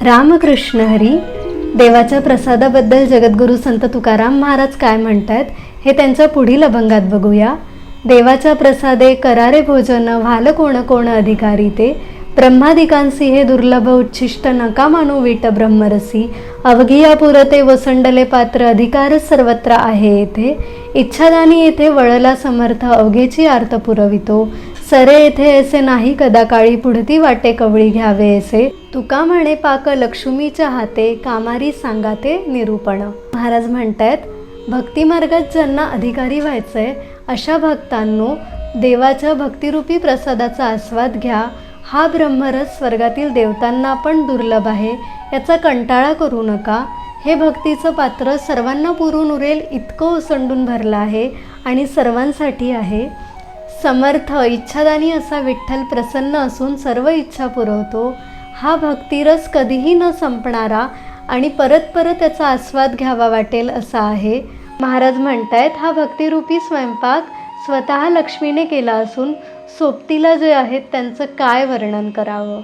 रामकृष्ण हरी. देवाच्या प्रसादाबद्दल जगद्गुरू संत तुकाराम महाराज काय म्हणतात हे त्यांच्या पुढील अभंगात बघूया. देवाच्या प्रसादे करारे भोजन, व्हाल कोण कोण अधिकारी ते. ब्रह्मादिकांसी हे दुर्लभ उच्छिष्ट, नका मानू वीट ब्रह्मरसी. अवघिया पुरते वसंडले पात्र, अधिकार सर्वत्र आहे येथे. इच्छादानी येथे वळला समर्थ, अवघेची आर्त पुरवितो. सरे येथे ऐसे नाही कदा काळी, पुढती वाटे कवळी घ्यावे ऐसे. तुका म्हणे पाक लक्ष्मीच्या हाते, कामारी सांगाते निरूपण. महाराज म्हणतात, भक्ती मार्गात ज्यांना अधिकारी व्हायचंय अशा भक्तांनो, देवाच्या भक्तिरूपी प्रसादाचा आस्वाद घ्या. हा ब्रह्मरस स्वर्गातील देवतांना पण दुर्लभ आहे, याचा कंटाळा करू नका. हे भक्तीचं पात्र सर्वांना पुरून उरेल इतकं ओसंडून भरलं आहे आणि सर्वांसाठी आहे. समर्थ इच्छादानी असा विठ्ठल प्रसन्न असून सर्व इच्छा पुरवतो. हा भक्तिरस कधीही न संपणारा आणि परत परत त्याचा आस्वाद घ्यावा वाटेल असा आहे. महाराज म्हणतायत, हा भक्तिरूपी स्वयंपाक स्वतः लक्ष्मीने केला असून सोबतीला जे आहेत त्यांचं काय वर्णन करावं.